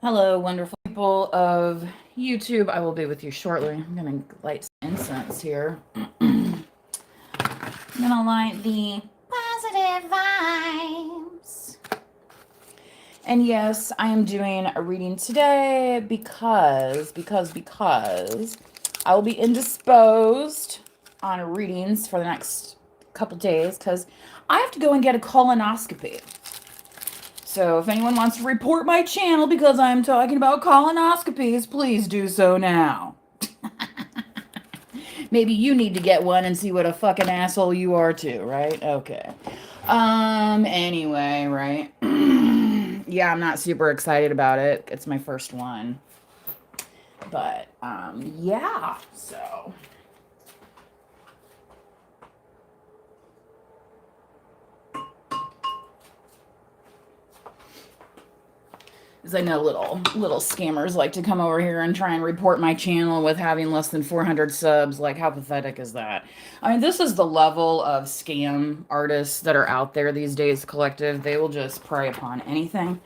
Hello, wonderful people of YouTube. I will be with you shortly. I'm going to light some incense here. I'm going to light the positive vibes. And yes, I am doing a reading today because I will be indisposed on readings for the next couple days because I have to go and get a colonoscopy. So if anyone wants to report my channel because I'm talking about colonoscopies, please do so now. Maybe you need to get one and see what a fucking asshole you are too, right? Okay. Anyway, right? Yeah, I'm not super excited about it. It's my first one. But, yeah, so... Because I know little scammers like to come over here and try and report my channel with having less than 400 subs. Like, how pathetic is that? I mean, this is the level of scam artists that are out there these days, collective. They will just prey upon anything.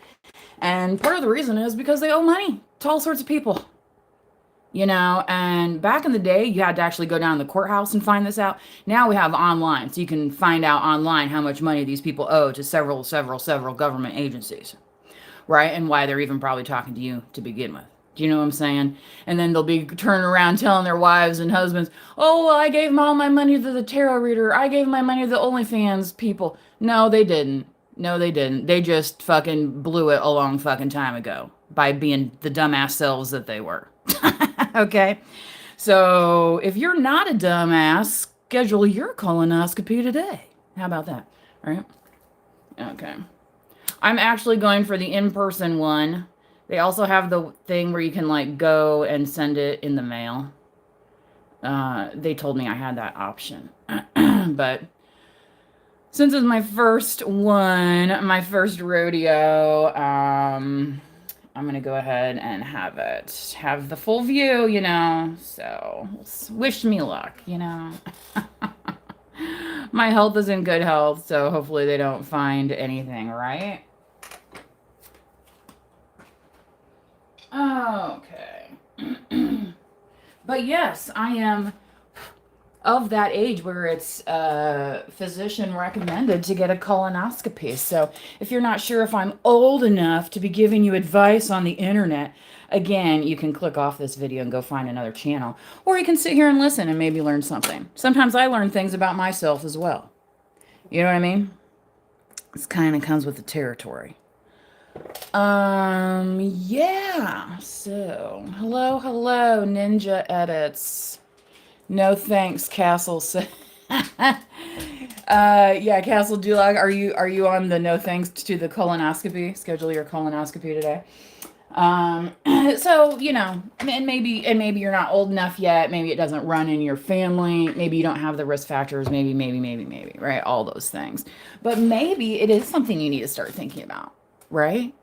And part of the reason is because they owe money to all sorts of people. You know, and back in the day, you had to actually go down to the courthouse and find this out. Now we have online, so you can find out online how much money these people owe to several government agencies, right? And why they're even probably talking to you to begin with. Do you know what I'm saying? And then they'll be turning around telling their wives and husbands, oh, well, I gave all my money to the tarot reader. I gave my money to the OnlyFans people. No, they didn't. No, they didn't. They just fucking blew it a long fucking time ago by being the dumbass selves that they were. Okay? So if you're not a dumbass, schedule your colonoscopy today. How about that? All right? Okay. I'm actually going for the in-person one. They also have the thing where you can like go and send it in the mail. They told me I had that option. But since it's my first one, my first rodeo, I'm going to go ahead and have the full view, you know. So wish me luck, you know. My health is in good health, so hopefully they don't find anything, right? Okay. But yes, I am of that age where it's physician recommended to get a colonoscopy. So if you're not sure if I'm old enough to be giving you advice on the internet, again, you can click off this video and go find another channel. Or you can sit here and listen and maybe learn something. Sometimes I learn things about myself as well. You know what I mean? This kind of comes with the territory. Yeah. So, hello, Ninja Edits. No thanks, Castle. Yeah, Castle Dulag, are you on the no thanks to the colonoscopy? Schedule your colonoscopy today. So, you know, and maybe you're not old enough yet. Maybe it doesn't run in your family. Maybe you don't have the risk factors. Maybe, right? All those things. But maybe it is something you need to start thinking about, right?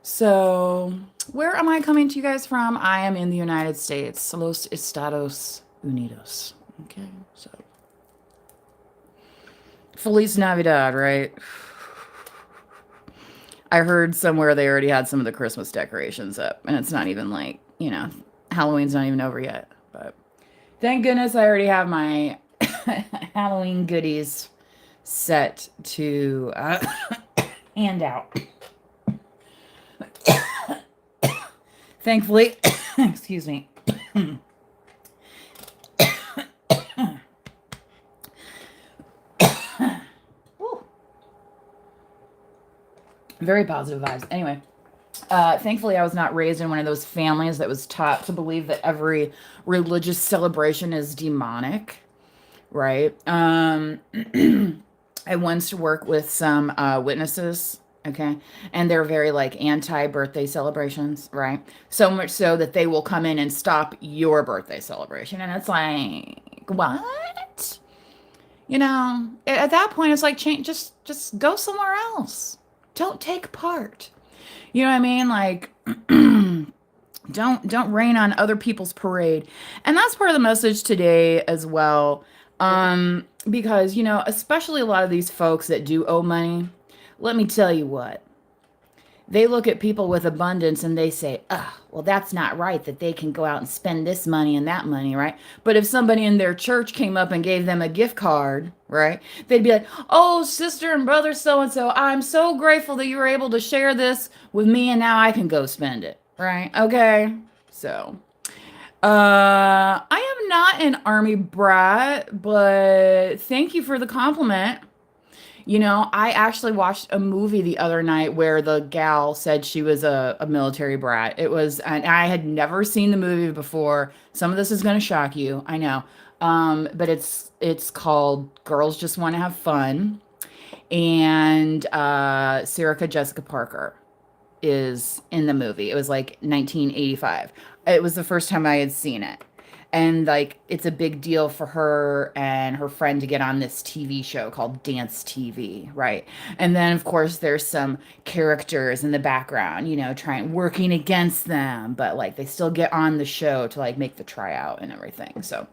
So, where am I coming to you guys from? I am in the United States, Los Estados Unidos. Okay, so Feliz Navidad, right? I heard somewhere they already had some of the Christmas decorations up, and it's not even like, you know, Halloween's not even over yet. But thank goodness I already have my Halloween goodies set to hand out. Thankfully, excuse me. Very positive vibes. Anyway, thankfully, I was not raised in one of those families that was taught to believe that every religious celebration is demonic, right? I once worked with some witnesses, okay, and they're very like anti-birthday celebrations, right? So much so that they will come in and stop your birthday celebration, and it's like, what? You know, at that point, it's like change. Just go somewhere else. Don't take part. You know what I mean? Like, don't rain on other people's parade. And that's part of the message today as well. Because, you know, especially a lot of these folks that do owe money, let me tell you what. They look at people with abundance and they say, oh, well, that's not right that they can go out and spend this money and that money, right? But if somebody in their church came up and gave them a gift card, right, they'd be like, oh, sister and brother so and so, I'm so grateful that you were able to share this with me and now I can go spend it, right? Okay. So, I am not an army brat, but thank you for the compliment. You know, I actually watched a movie the other night where the gal said she was a military brat. It was, and I had never seen the movie before. Some of this is going to shock you, I know. But it's called Girls Just Want to Have Fun, and Sarah Jessica Parker is in the movie. It was like 1985. It was the first time I had seen it. And like it's a big deal for her and her friend to get on this TV show called Dance TV, right? And then of course there's some characters in the background, you know, trying working against them, but like they still get on the show to like make the tryout and everything. So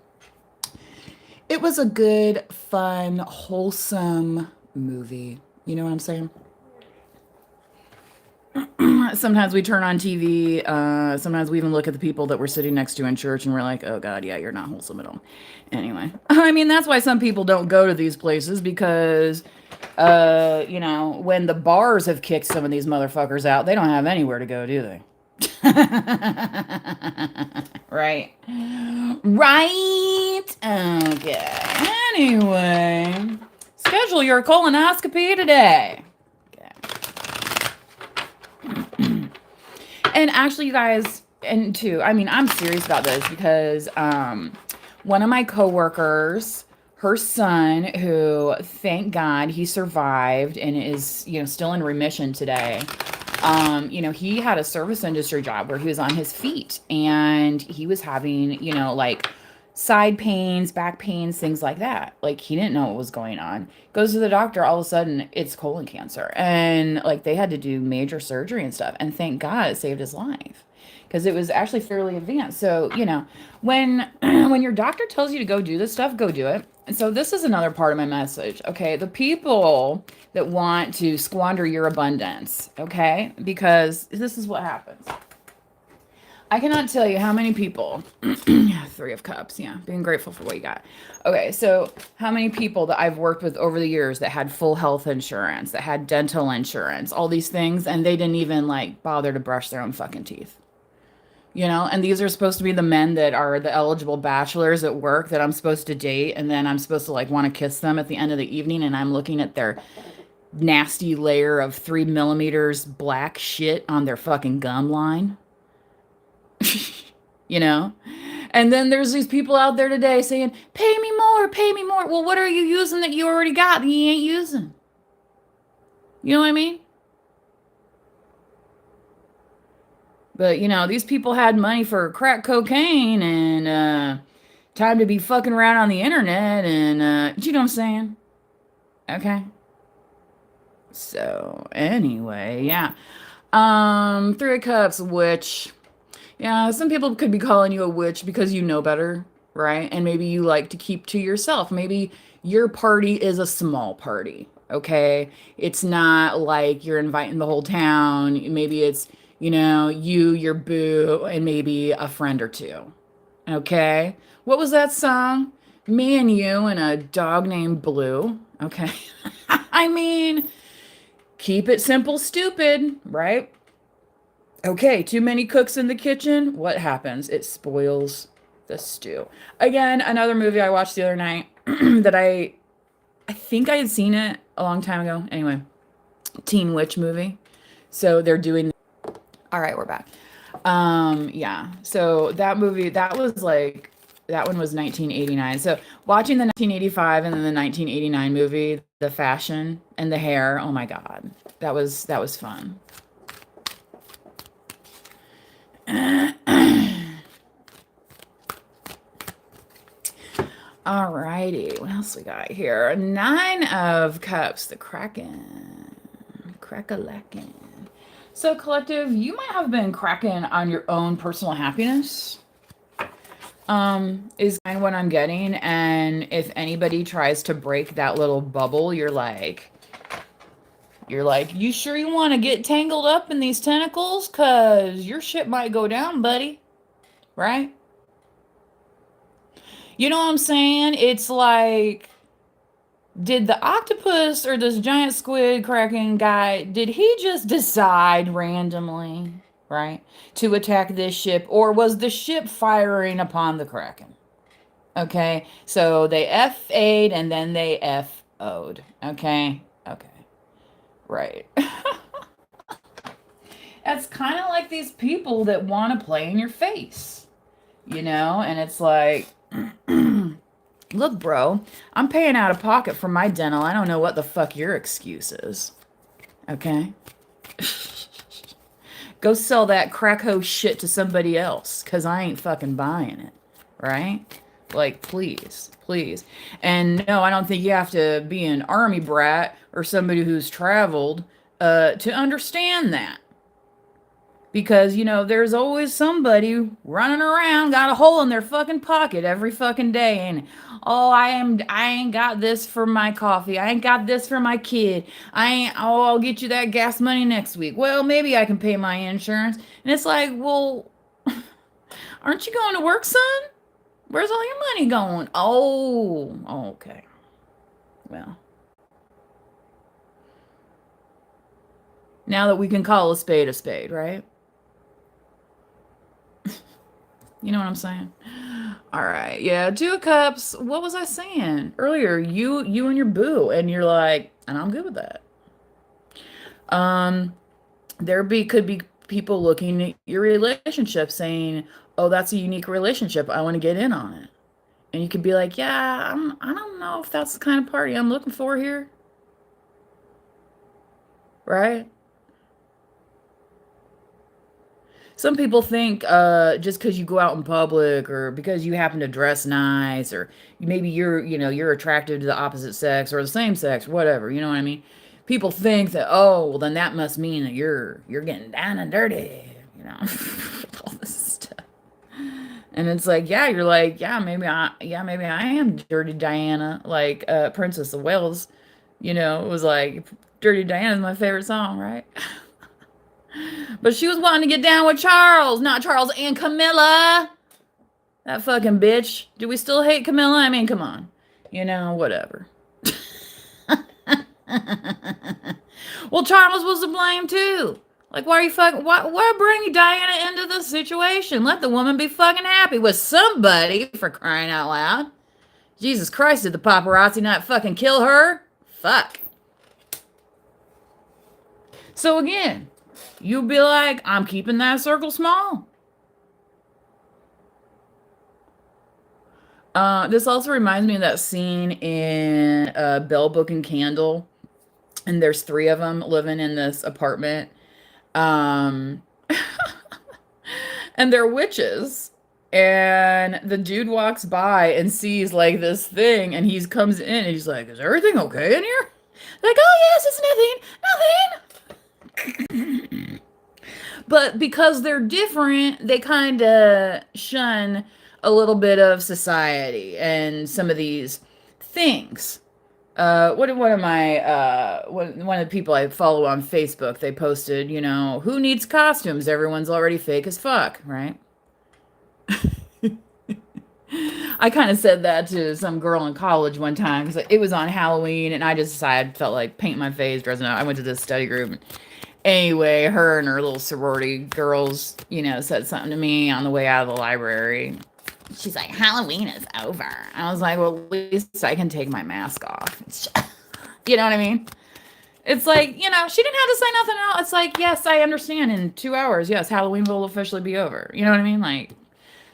it was a good, fun, wholesome movie. You know what I'm saying? Sometimes we turn on TV. Sometimes we even look at the people that we're sitting next to in church and we're like, oh God, yeah, you're not wholesome at all. Anyway, I mean, that's why some people don't go to these places because, you know, when the bars have kicked some of these motherfuckers out, they don't have anywhere to go, do they? Right. Right. Okay. Anyway, schedule your colonoscopy today. And actually, you guys, and too, I mean, I'm serious about this because one of my coworkers, her son, who thank God he survived and is, you know, still in remission today. You know, he had a service industry job where he was on his feet and he was having, you know, like side pains, back pains, things like that. Like he didn't know what was going on. Goes to the doctor, all of a sudden it's colon cancer. And like they had to do major surgery and stuff. And thank God it saved his life because it was actually fairly advanced. So, you know, when when your doctor tells you to go do this stuff, go do it. And so this is another part of my message. Okay, the people that want to squander your abundance, okay? Because this is what happens. I cannot tell you how many people, Three of Cups, yeah, being grateful for what you got. Okay, so how many people that I've worked with over the years that had full health insurance, that had dental insurance, all these things, and they didn't even like bother to brush their own fucking teeth. You know, and these are supposed to be the men that are the eligible bachelors at work that I'm supposed to date, and then I'm supposed to like want to kiss them at the end of the evening, and I'm looking at their nasty layer of 3 millimeters black shit on their fucking gum line. You know? And then there's these people out there today saying, pay me more, pay me more. Well, what are you using that you already got that you ain't using? You know what I mean? But, you know, these people had money for crack cocaine and time to be fucking around on the internet and, you know what I'm saying? Okay. So, anyway, yeah. Three of Cups, witch. Yeah, some people could be calling you a witch because you know better, right? And maybe you like to keep to yourself. Maybe your party is a small party, okay? It's not like you're inviting the whole town. Maybe it's, you know, you, your boo, and maybe a friend or two, okay? What was that song? Me and you and a dog named Blue, okay? I mean, keep it simple, stupid, right? Okay, too many cooks in the kitchen. What happens? It spoils the stew. Again, another movie I watched the other night that I think I had seen it a long time ago. Anyway, Teen Witch movie. So they're doing. All right, we're back. Yeah. So that movie, that was like that one was 1989. So watching the 1985 and then the 1989 movie, the fashion and the hair. Oh my God, that was fun. Alrighty, what else we got here? Nine of Cups, the Kraken. Crack-a-lackin'. So, collective, you might have been cracking on your own personal happiness. Is kind of what I'm getting. And if anybody tries to break that little bubble, you're like, You're like, you sure you want to get tangled up in these tentacles? Because your shit might go down, buddy. Right? You know what I'm saying? It's like, did the octopus or this giant squid kraken guy, did he just decide randomly, right, to attack this ship? Or was the ship firing upon the kraken? Okay, so they FA'd and then they FO'd. Okay, okay, right. That's kind of like these people that want to play in your face, you know? And it's like, look, bro, I'm paying out of pocket for my dental. I don't know what the fuck your excuse is. Okay? Go sell that crackho shit to somebody else, because I ain't fucking buying it. Right? Like, please, please. And no, I don't think you have to be an army brat or somebody who's traveled to understand that. Because, you know, there's always somebody running around, got a hole in their fucking pocket every fucking day. And, oh, I ain't got this for my coffee. I ain't got this for my kid. I'll get you that gas money next week. Well, maybe I can pay my insurance. And it's like, well, aren't you going to work, son? Where's all your money going? Oh, okay. Well, now that we can call a spade, right? You know what I'm saying? All right. Yeah, 2 cups. What was I saying earlier? You and your boo, and you're like, and I'm good with that. Could be people looking at your relationship saying, "Oh, that's a unique relationship. I want to get in on it." And you could be like, "Yeah, I don't know if that's the kind of party I'm looking for here." Right? Some people think just because you go out in public or because you happen to dress nice or maybe you're attracted to the opposite sex or the same sex, whatever, you know what I mean? People think that, oh, well, then that must mean that you're getting down and dirty, you know, all this stuff. And it's like, yeah, you're like, maybe I am Dirty Diana, like Princess of Wales, you know, it was like Dirty Diana's my favorite song, right? But she was wanting to get down with Charles, not Charles and Camilla. That fucking bitch. Do we still hate Camilla? I mean, come on. You know, whatever. Well, Charles was to blame too. Like, why are you fucking? Why bring Diana into this situation? Let the woman be fucking happy with somebody, for crying out loud. Jesus Christ, did the paparazzi not fucking kill her? Fuck. So again, you'll be like, I'm keeping that circle small. This also reminds me of that scene in Bell Book and Candle. And there's 3 of them living in this apartment. And they're witches. And the dude walks by and sees like this thing. And he comes in and he's like, is everything okay in here? Like, oh yes, it's nothing. But because they're different, they kind of shun a little bit of society and some of these things. One of the people I follow on Facebook, they posted, you know, who needs costumes? Everyone's already fake as fuck, right? I kind of said that to some girl in college one time because it was on Halloween and I just decided, felt like paint my face, dressing up. I went to this study group. Anyway, her and her little sorority girls, you know, said something to me on the way out of the library. She's like, Halloween is over. I was like, well, at least I can take my mask off. You know what I mean? It's like, you know, she didn't have to say nothing else. It's like, yes, I understand. In 2 hours, yes, Halloween will officially be over. You know what I mean? Like,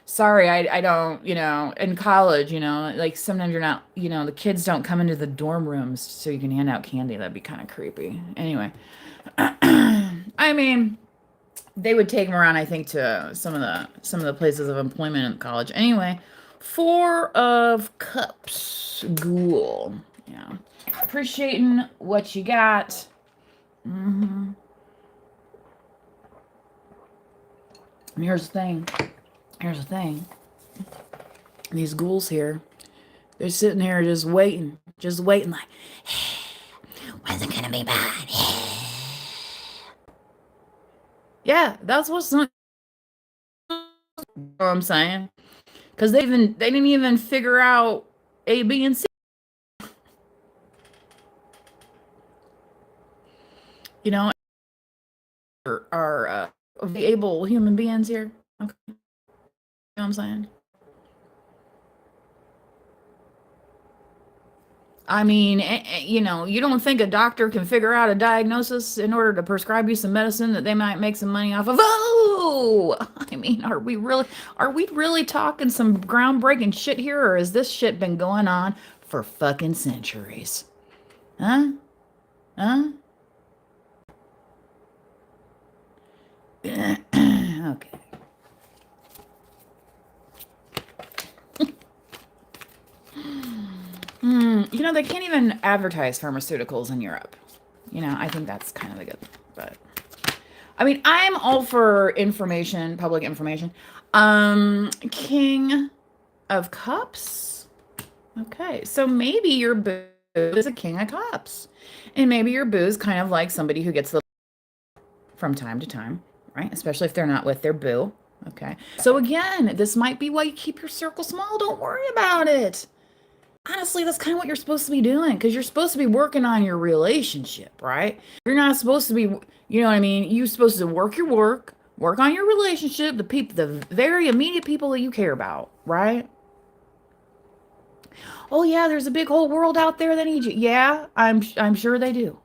sorry, I don't, you know, in college, you know, like sometimes you're not, you know, the kids don't come into the dorm rooms so you can hand out candy. That'd be kind of creepy. Anyway, I mean, they would take them around, I think, to some of the places of employment in college. Anyway, 4 of Cups, Ghoul. Yeah, appreciating what you got. And here's the thing. These ghouls here, they're sitting here just waiting like, when's it gonna be bad? Yeah, that's what's not, you know what I'm saying? Because they didn't even figure out A, B, and C. You know, are able human beings here. Okay, you know what I'm saying? I mean, you know, you don't think a doctor can figure out a diagnosis in order to prescribe you some medicine that they might make some money off of? Oh, I mean, are we really talking some groundbreaking shit here, or has this shit been going on for fucking centuries? Huh? Huh? Okay. You know, they can't even advertise pharmaceuticals in Europe. You know, I think that's kind of a good, but I mean, I'm all for information, public information. King of Cups. Okay, so maybe your boo is a King of Cups, and maybe your boo is kind of like somebody who gets the from time to time, right? Especially if they're not with their boo. Okay, so again, this might be why you keep your circle small. Don't worry about it. Honestly, that's kind of what you're supposed to be doing because you're supposed to be working on your relationship, right? You're not supposed to be, you know what I mean? You're supposed to work your work on your relationship, the people, the very immediate people that you care about, right? Oh yeah, there's a big whole world out there that needs you. Yeah, I'm sure they do.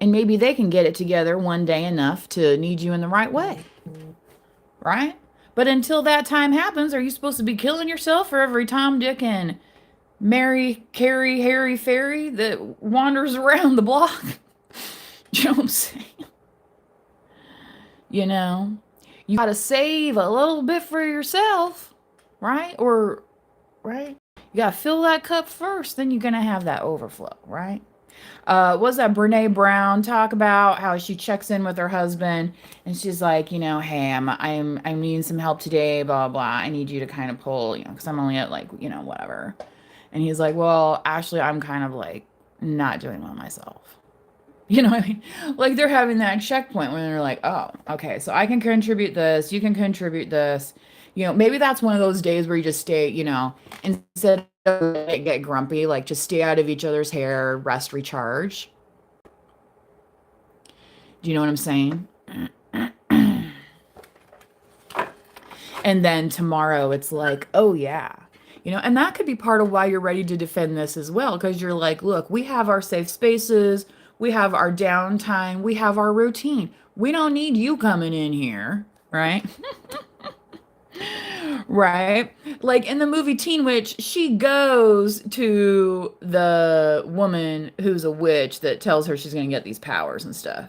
And maybe they can get it together one day enough to need you in the right way, right? But until that time happens, are you supposed to be killing yourself for every Tom, Dick, and Mary, Carrie, Harry, Fairy that wanders around the block? You know what I'm saying? You know, you gotta save a little bit for yourself, right? Or, right? You gotta fill that cup first, then you're gonna have that overflow, right? Was that Brene Brown talk about how she checks in with her husband and she's like, you know, hey, I'm needing some help today, blah blah. I need you to kind of pull, you know, because I'm only at like, you know, whatever. And he's like, well, actually, I'm kind of like not doing well myself. You know what I mean? Like they're having that checkpoint when they're like, oh, okay, so I can contribute this, you can contribute this. You know, maybe that's one of those days where you just stay, you know, instead of get grumpy, like just stay out of each other's hair, rest, recharge. Do you know what I'm saying? And then tomorrow it's like, oh yeah. You know, and that could be part of why you're ready to defend this as well, because you're like, look, we have our safe spaces, we have our downtime, we have our routine. We don't need you coming in here, right? Right? Like in the movie Teen Witch, she goes to the woman who's a witch that tells her she's going to get these powers and stuff,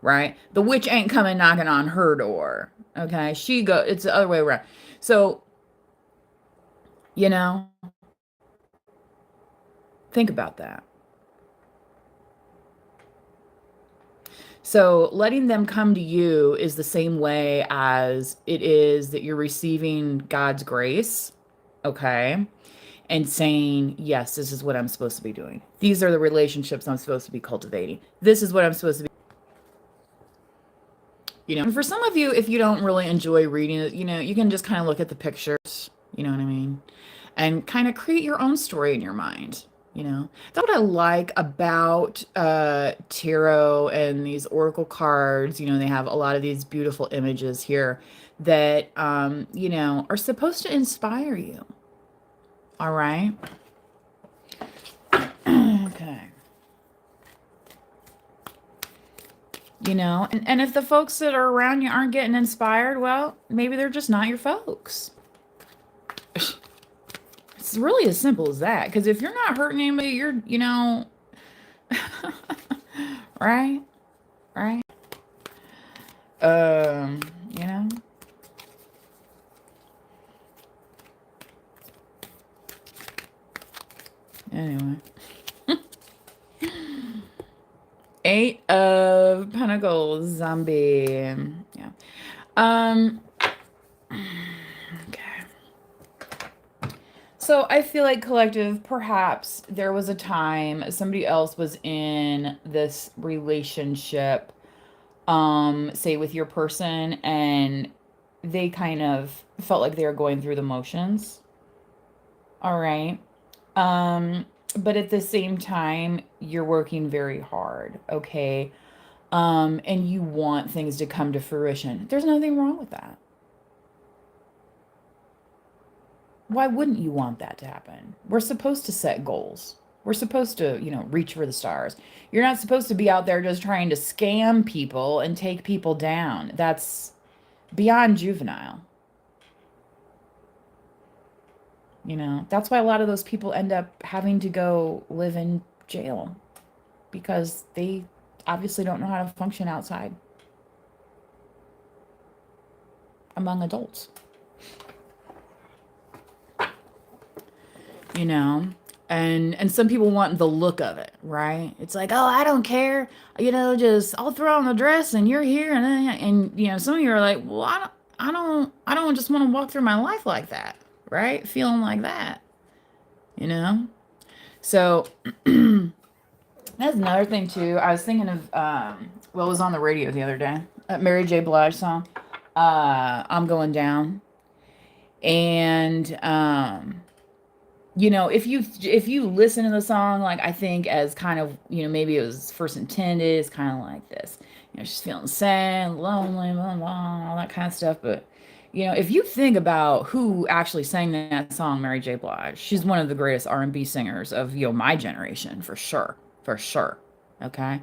right? The witch ain't coming knocking on her door. Okay? It's the other way around. So, you know, think about that. So, letting them come to you is the same way as it is that you're receiving God's grace, okay? And saying, yes, this is what I'm supposed to be doing. These are the relationships I'm supposed to be cultivating. This is what I'm supposed to be, you know. And for some of you, if you don't really enjoy reading it, you know, you can just kind of look at the pictures, you know what I mean? And kind of create your own story in your mind. You know, that's what I like about tarot and these oracle cards. You know, they have a lot of these beautiful images here that, you know, are supposed to inspire you. All right. Okay. You know, and if the folks that are around you aren't getting inspired, well, maybe they're just not your folks. It's really as simple as that. Because if you're not hurting anybody, you're, you know, right? Right? You know? Anyway. Eight of Pentacles, zombie. Yeah. Okay. So I feel like collective, perhaps there was a time somebody else was in this relationship say with your person, and they kind of felt like they were going through the motions. All right. Um, but at the same time, you're working very hard, okay? And you want things to come to fruition. There's nothing wrong with that. Why wouldn't you want that to happen? We're supposed to set goals. We're supposed to, reach for the stars. You're not supposed to be out there just trying to scam people and take people down. That's beyond juvenile. That's why a lot of those people end up having to go live in jail because they obviously don't know how to function outside among adults. And some people want the look of it, right? It's like, oh, I don't care, just I'll throw on the dress and you're here, and some of you are like, well, I don't just want to walk through my life like that, right? Feeling like that, So that's another thing too. I was thinking of it was on the radio the other day, that Mary J. Blige song, "I'm Going Down," and if you listen to the song, like, I think as kind of, maybe it was first intended, it's kind of like this, she's feeling sad, lonely, blah, blah, all that kind of stuff. But if you think about who actually sang that song, Mary J. Blige, she's one of the greatest R&B singers of my generation, for sure, for sure. Okay.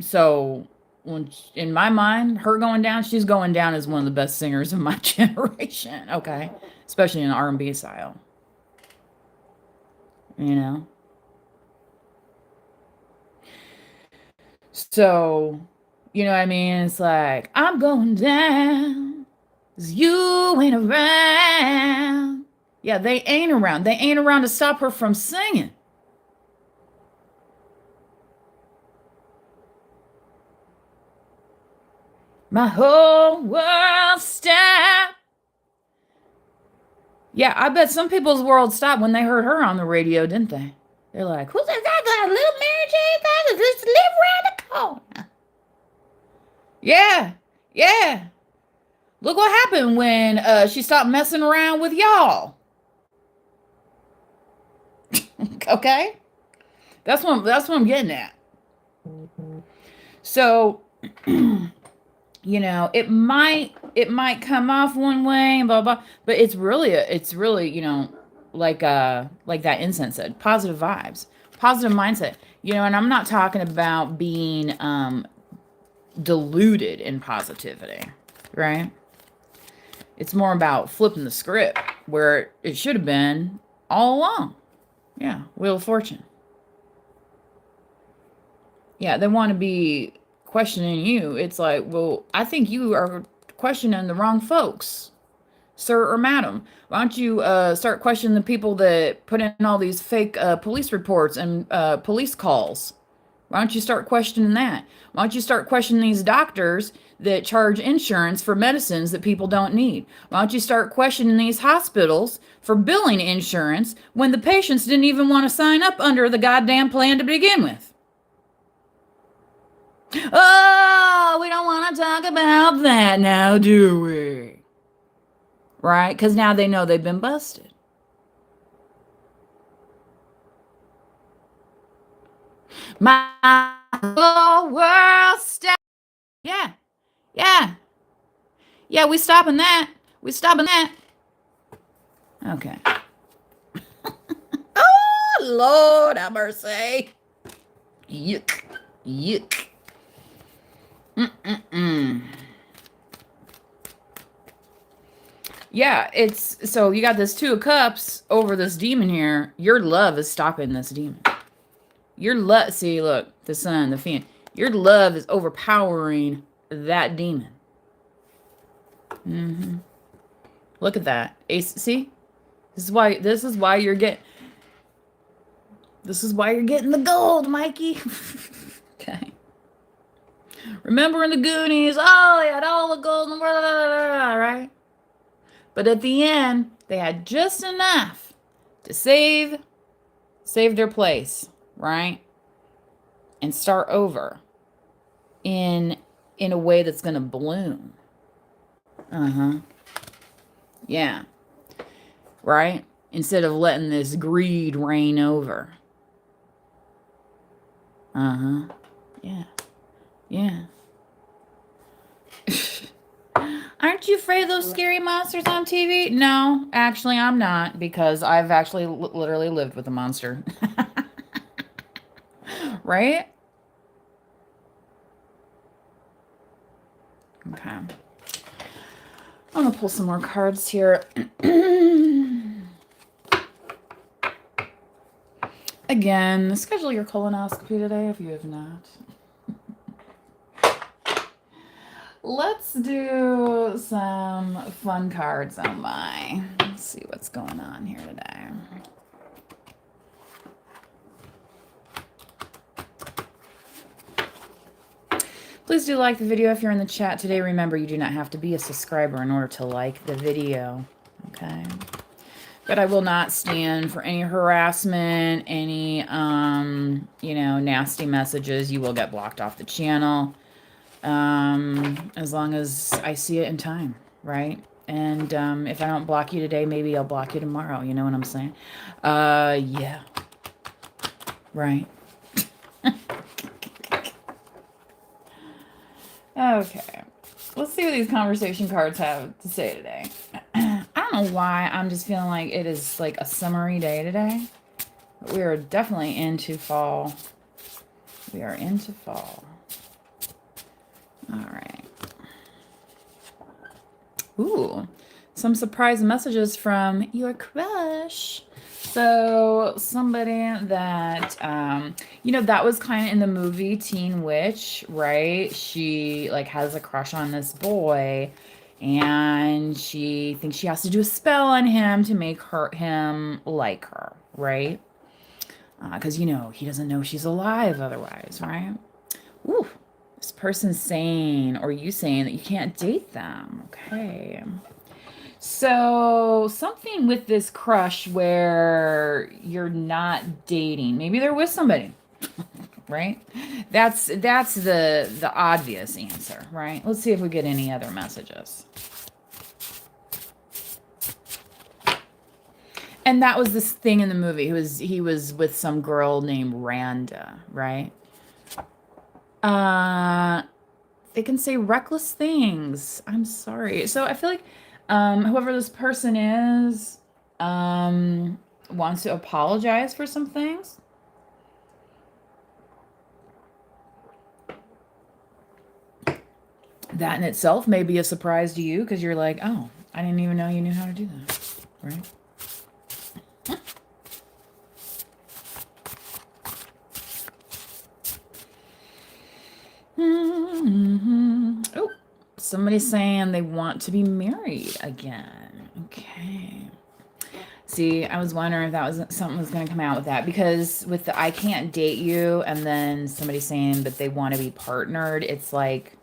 So when in my mind, her going down, she's going down as one of the best singers of my generation. Okay, especially in R&B style. you know so what I mean, it's like, I'm going down 'cause you ain't around. Yeah, they ain't around to stop her from singing. My whole world stopped. Yeah, I bet some people's world stopped when they heard her on the radio, didn't they? They're like, who's that little Mary Jane that just live around the corner? Yeah, yeah. Look what happened when she stopped messing around with y'all. Okay, that's what I'm getting at. So, it might come off one way and blah blah, but it's really like that incense said, positive vibes, positive mindset. And I'm not talking about being deluded in positivity, right? It's more about flipping the script where it should have been all along. Yeah, Wheel of Fortune. Yeah, they want to be questioning you. It's like, well, I think you are questioning the wrong folks, sir or madam. Why don't you start questioning the people that put in all these fake police reports and police calls? Why don't you start questioning that? Why don't you start questioning these doctors that charge insurance for medicines that people don't need? Why don't you start questioning these hospitals for billing insurance when the patients didn't even want to sign up under the goddamn plan to begin with? Oh, we don't want to talk about that now, do we? Right? Because now they know they've been busted. My whole world stopped. Yeah, yeah, yeah. We stopping that. We stopping that. Okay. Oh Lord, have mercy. Yuck, yuck. Mm-mm-mm. Yeah, it's so you got this Two of Cups over this demon here. Your love is stopping this demon. Your love, see, look, the sun, the fiend. Your love is overpowering that demon. Look at that. Ace, see? This is why you're getting the gold, Mikey. Okay. Remember in the Goonies, oh, they had all the gold in the world, right? But at the end, they had just enough to save their place, right? And start over in in a way that's going to bloom. Yeah. Right? Instead of letting this greed reign over. Yeah. Yeah. Aren't you afraid of those scary monsters on TV? No, actually, I'm not, because I've actually literally lived with a monster. Right? Okay. I'm going to pull some more cards here. Again, schedule your colonoscopy today if you have not. Let's do some fun cards, oh my. Let's see what's going on here today. Please do like the video if you're in the chat today. Remember, you do not have to be a subscriber in order to like the video, okay? But I will not stand for any harassment, any, nasty messages. You will get blocked off the channel. As long as I see it in time, right? And if I don't block you today, maybe I'll block you tomorrow. You know what I'm saying? Yeah. Right. Okay. Let's see what these conversation cards have to say today. I don't know why. I'm just feeling like it is like a summery day today. But we are definitely into fall. We are into fall. All right. Ooh, some surprise messages from your crush. So somebody that, that was kind of in the movie Teen Witch, right? She like has a crush on this boy and she thinks she has to do a spell on him to make him like her, right? Because, he doesn't know she's alive otherwise, right? Ooh. This person's saying, or you saying, that you can't date them. Okay. So something with this crush where you're not dating. Maybe they're with somebody, right? That's the obvious answer, right? Let's see if we get any other messages. And that was this thing in the movie. He was with some girl named Randa, right? They can say reckless things. I'm sorry. So I feel like whoever this person is wants to apologize for some things. That in itself may be a surprise to you because you're like, oh, I didn't even know you knew how to do that, right? Oh, somebody's saying they want to be married again. Okay. See, I was wondering if that was something was going to come out with that, because with the I can't date you and then somebody saying that they want to be partnered, it's like,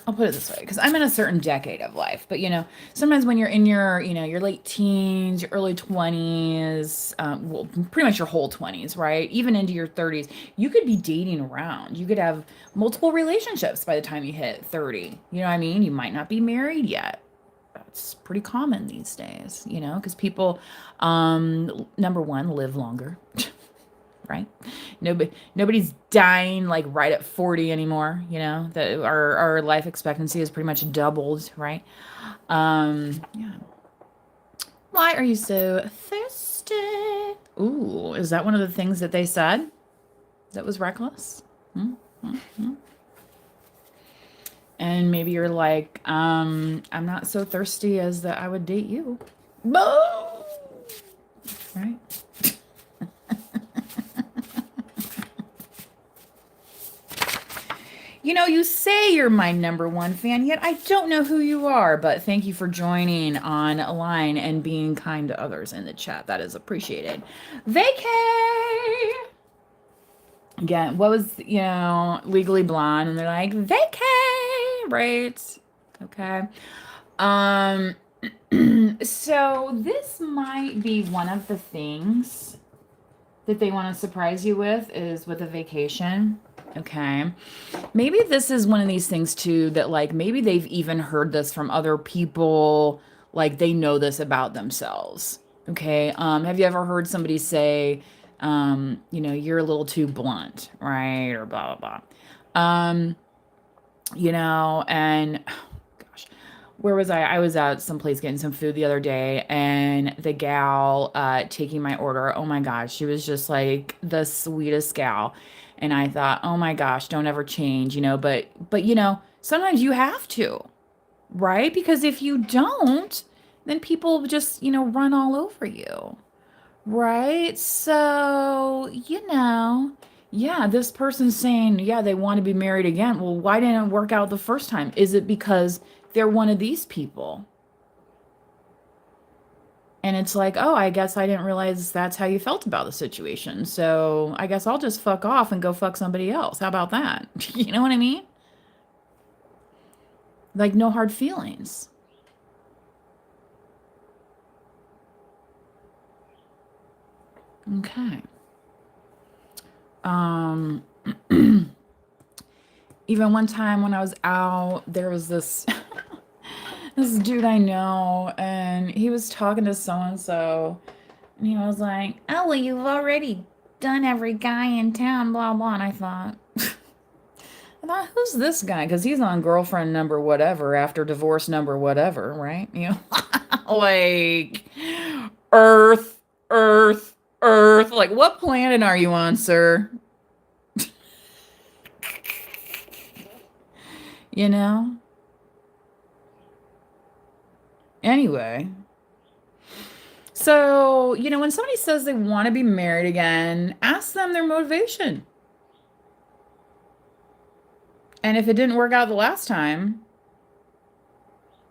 I'll put it this way, because I'm in a certain decade of life, but sometimes when you're in your, your late teens, your early 20s, well, pretty much your whole 20s, right? Even into your 30s, you could be dating around. You could have multiple relationships by the time you hit 30. You know what I mean? You might not be married yet. That's pretty common these days, because people, number one, live longer. Right? Nobody's dying like right at 40 anymore, that our life expectancy has pretty much doubled, right? Yeah. Why are you so thirsty? Ooh, is that one of the things that they said that was reckless? And maybe you're like, I'm not so thirsty as that I would date you. Boom! Right? You say you're my number one fan, yet I don't know who you are, but thank you for joining online and being kind to others in the chat. That is appreciated. Vacay! Again, what was, Legally Blonde, and they're like, vacay! Right? Okay. So this might be one of the things that they want to surprise you with, is with a vacation. Okay. Maybe this is one of these things too that like maybe they've even heard this from other people, like they know this about themselves. Okay. Have you ever heard somebody say, you're a little too blunt, right? Or blah blah blah. And gosh, where was I? I was at some place getting some food the other day, and the gal taking my order, oh my gosh, she was just like the sweetest gal. And I thought, oh my gosh, don't ever change, but sometimes you have to, right? Because if you don't, then people just, run all over you. Right? So, yeah, this person's saying, yeah, they want to be married again. Well, why didn't it work out the first time? Is it because they're one of these people? And it's like, oh, I guess I didn't realize that's how you felt about the situation. So I guess I'll just fuck off and go fuck somebody else. How about that? You know what I mean? Like, no hard feelings. Okay. Um, Even one time when I was out, there was this this dude I know, and he was talking to so and so, and he was like, "Oh, well, you've already done every guy in town, blah blah." And I thought, who's this guy? Because he's on girlfriend number whatever after divorce number whatever, right? Like Earth, Earth, Earth. Like, what planet are you on, sir? You know. Anyway, so, when somebody says they want to be married again, ask them their motivation. And if it didn't work out the last time,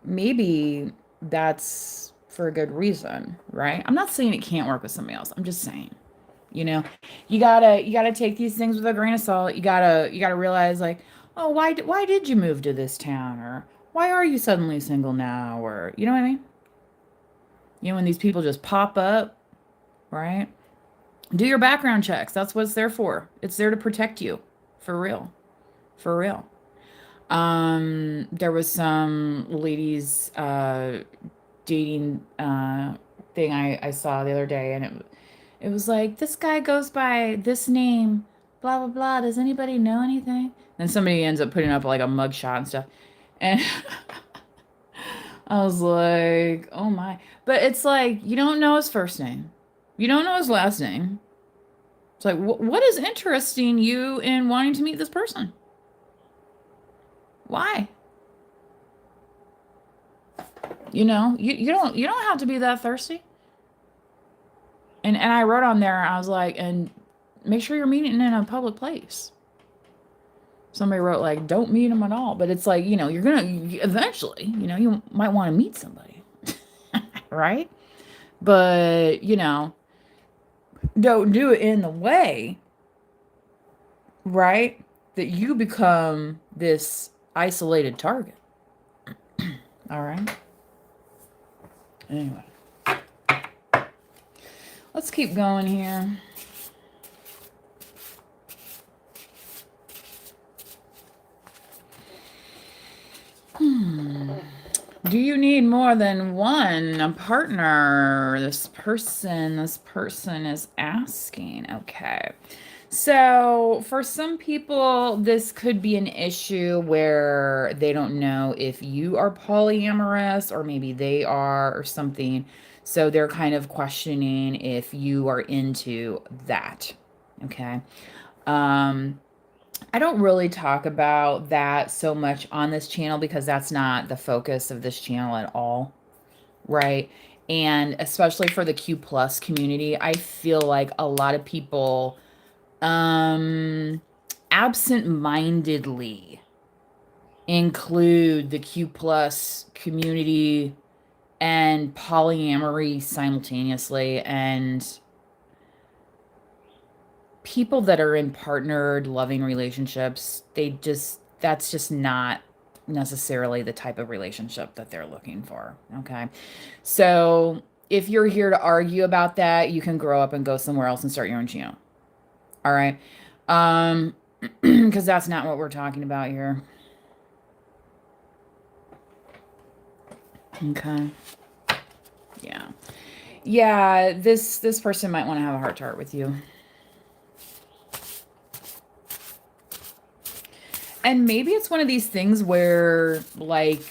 maybe that's for a good reason, right? I'm not saying it can't work with somebody else. I'm just saying, you know, you gotta take these things with a grain of salt. You gotta realize like, oh, why did you move to this town? Or why are you suddenly single now? Or you know what I mean? When these people just pop up, right? Do your background checks. That's what it's there for. It's there to protect you. For real. For real. There was some ladies dating thing I saw the other day, and it was like, this guy goes by this name, blah blah blah. Does anybody know anything? Then somebody ends up putting up like a mugshot and stuff. And I was like, oh my. But it's like you don't know his first name. You don't know his last name. It's like, what is interesting you in wanting to meet this person? Why? You don't have to be that thirsty. And I wrote on there, I was like, and make sure you're meeting in a public place. Somebody wrote like, don't meet him at all. But it's like, you're gonna eventually, you might want to meet somebody, right? But don't do it in the way, right? That you become this isolated target. All right. Anyway, let's keep going here. Do you need more than one partner? This person is asking. Okay. So, for some people, this could be an issue where they don't know if you are polyamorous or maybe they are or something. So, they're kind of questioning if you are into that. Okay. I don't really talk about that so much on this channel because that's not the focus of this channel at all, right? And especially for the Q plus community, I feel like a lot of people absent-mindedly include the Q plus community and polyamory simultaneously, and people that are in partnered loving relationships, that's just not necessarily the type of relationship that they're looking for. Okay. So if you're here to argue about that, you can grow up and go somewhere else and start your own channel. All right. because that's not what we're talking about here. Okay. Yeah. Yeah, this person might want to have a heart-to-heart with you. And maybe it's one of these things where, like,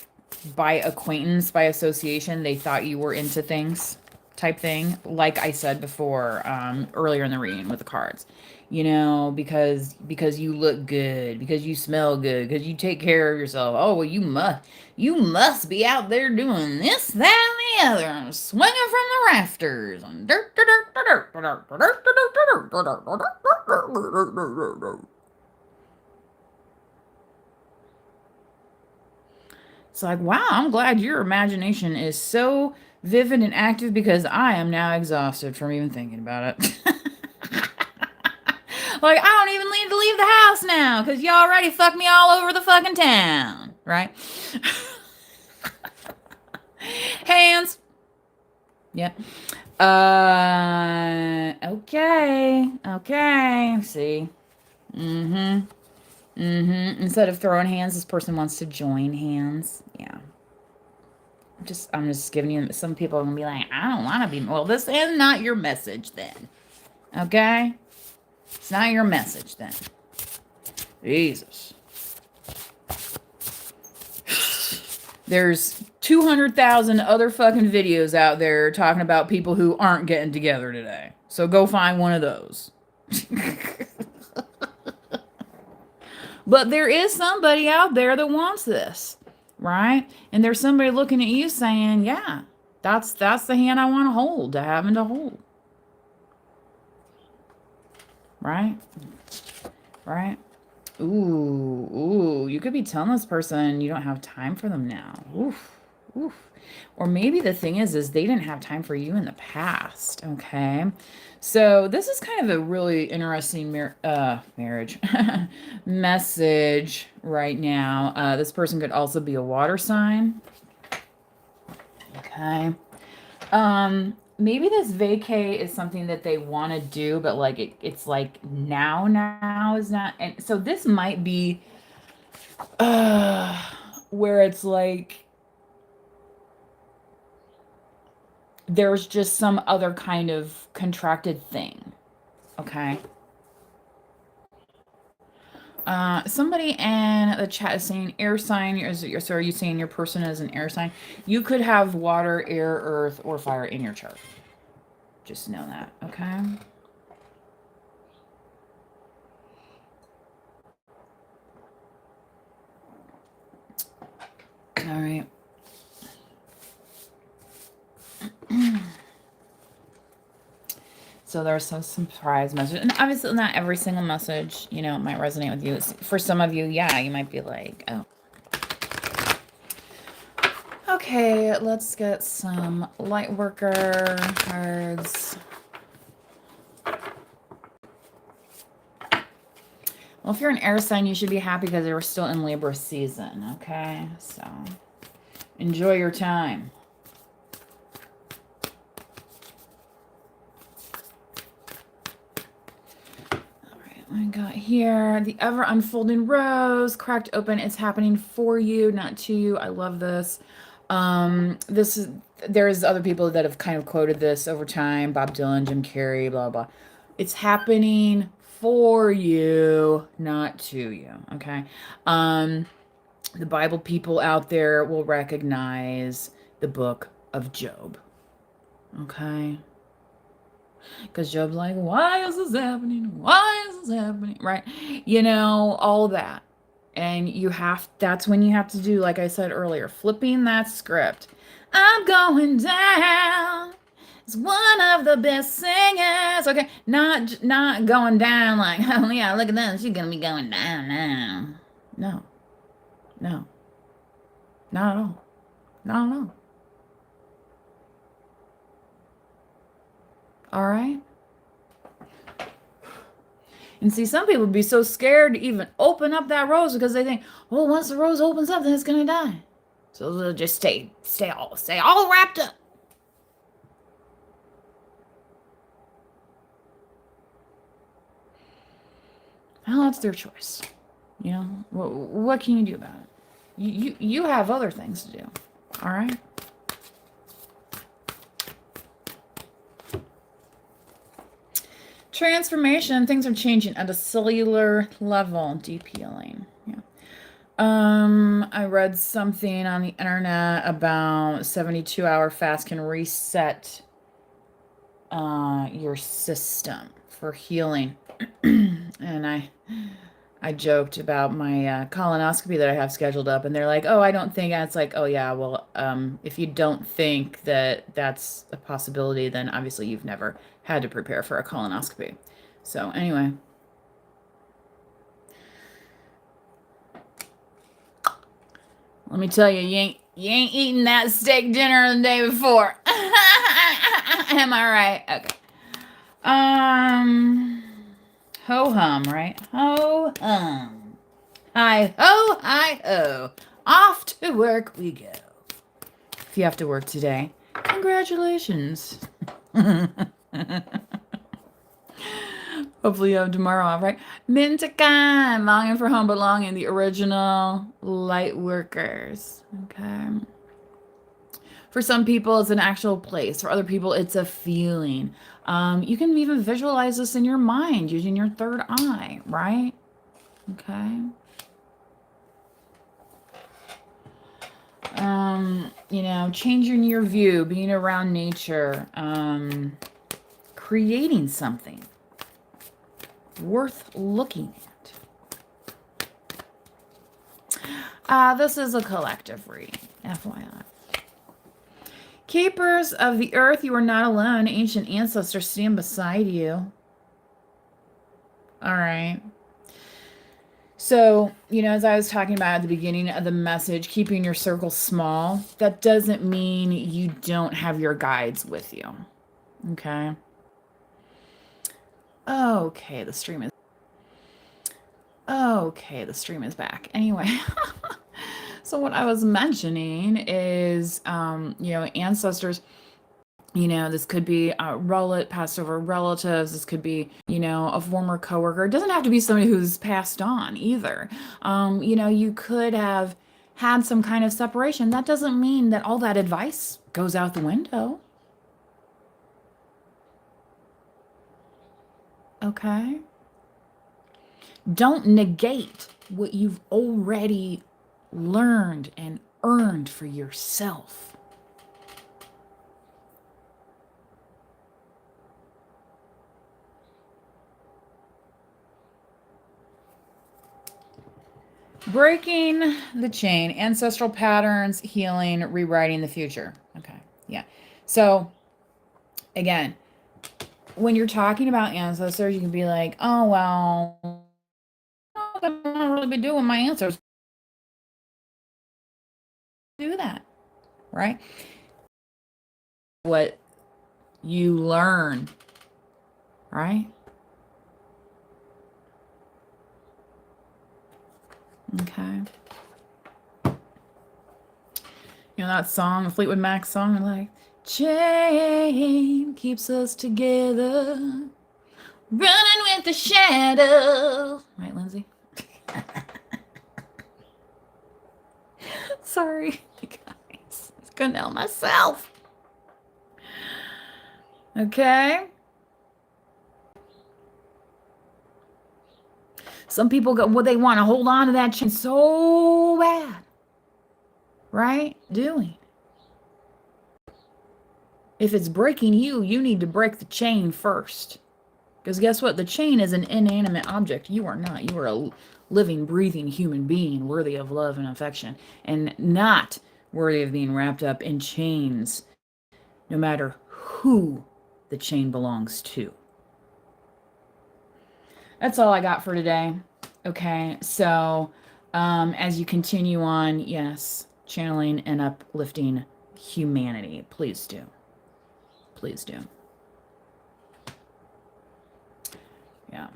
by acquaintance, by association, they thought you were into things type thing. Like I said before, earlier in the reading with the cards. You know, because you look good, because you smell good, because you take care of yourself. Oh, well, you must be out there doing this, that, and the other, swinging from the rafters. It's like, wow, I'm glad your imagination is so vivid and active because I am now exhausted from even thinking about it. Like, I don't even need to leave the house now because you already fucked me all over the fucking town, right? Hands. Yep. Okay. Okay. See. Mm-hmm. Mm-hmm. Instead of throwing hands, this person wants to join hands. Yeah. I'm just giving you, some people are gonna be like, I don't want to be, well, this is not your message then. Okay? It's not your message then. Jesus. There's 200,000 other fucking videos out there talking about people who aren't getting together today. So go find one of those. But there is somebody out there that wants this, right? And there's somebody looking at you saying, yeah, that's the hand I want to hold, to having to hold. Right? Right? Ooh, you could be telling this person you don't have time for them now. Oof, oof. Or maybe the thing is they didn't have time for you in the past, okay? So this is kind of a really interesting marriage message right now. This person could also be a water sign, okay? Maybe this vacay is something that they want to do, but like it's like now is not, and so this might be where it's like there's just some other kind of contracted thing. Okay. Somebody in the chat is saying air sign. So are you saying your person is an air sign? You could have water, air, earth, or fire in your chart. Just know that, okay? All right. So there's some surprise message. And obviously not every single message, you know, might resonate with you. For some of you, yeah, you might be like, oh. Okay, let's get some light worker cards. Well, if you're an air sign, you should be happy because they were still in Libra season, okay? So enjoy your time. I got here the ever unfolding rose cracked open. It's happening for you, not to you. I love this. There's other people that have kind of quoted this over time. Bob Dylan, Jim Carrey, blah blah. It's happening for you, not to you. Okay. The Bible people out there will recognize the book of Job. Okay. Because Job's like, why is this happening? Why is this happening? Right? You know, all that. And that's when you have to do, like I said earlier, flipping that script. I'm going down. It's one of the best singers. Okay. Not going down like, oh yeah, look at that. She's going to be going down now. No. No. Not at all. Not at all. All right. And see, some people would be so scared to even open up that rose because they think, oh, once the rose opens up, then it's gonna die. So they'll just stay all wrapped up. Well, that's their choice. You know, what can you do about it? You have other things to do. All right. Transformation. Things are changing at a cellular level. Deep healing. Yeah. I read something on the internet about 72-hour fast can reset your system for healing. And I joked about my colonoscopy that I have scheduled up, and they're like, "Oh, I don't think." And it's like, "Oh yeah, well, if you don't think that that's a possibility, then obviously you've never had to prepare for a colonoscopy." So anyway, let me tell you, you ain't eating that steak dinner the day before. Am I right? Okay. Ho hum, right? Ho hum. Hi ho, hi ho. Off to work we go. If you have to work today, congratulations. Hopefully you have tomorrow off, right? Mintakan, longing for home belonging, the original light workers. Okay. For some people, it's an actual place. For other people, it's a feeling. You can even visualize this in your mind using your third eye, right? Okay. You know, changing your view, being around nature, creating something worth looking at. This is a collective read, FYI. Keepers of the earth, you are not alone. Ancient ancestors stand beside you. All right. So, you know, as I was talking about at the beginning of the message, keeping your circle small, that doesn't mean you don't have your guides with you. Okay. Okay, the stream is back. Anyway. So what I was mentioning is, you know, ancestors, you know, this could be passed over relatives. This could be, you know, a former coworker. It doesn't have to be somebody who's passed on either. You know, you could have had some kind of separation. That doesn't mean that all that advice goes out the window. Okay. Don't negate what you've already learned and earned for yourself. Breaking the chain, ancestral patterns, healing, rewriting the future. Okay, yeah. So, again, when you're talking about ancestors, you can be like, oh, well, I'm not really be doing my ancestors. Do that, right? What you learn, right? Okay. You know that song, the Fleetwood Mac song, like, chain keeps us together, running with the shadow. Right, Lindsay? Sorry, guys. I was gonna nail myself. Okay. Some people go, well, they want to hold on to that chain so bad. Right? Doing. If it's breaking you, you need to break the chain first. Because guess what? The chain is an inanimate object. You are not. You are a living, breathing human being worthy of love and affection, and not worthy of being wrapped up in chains, no matter who the chain belongs to. That's all I got for today. Okay, so as you continue on, yes, channeling and uplifting humanity. Please do. Please do. Yeah.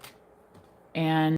And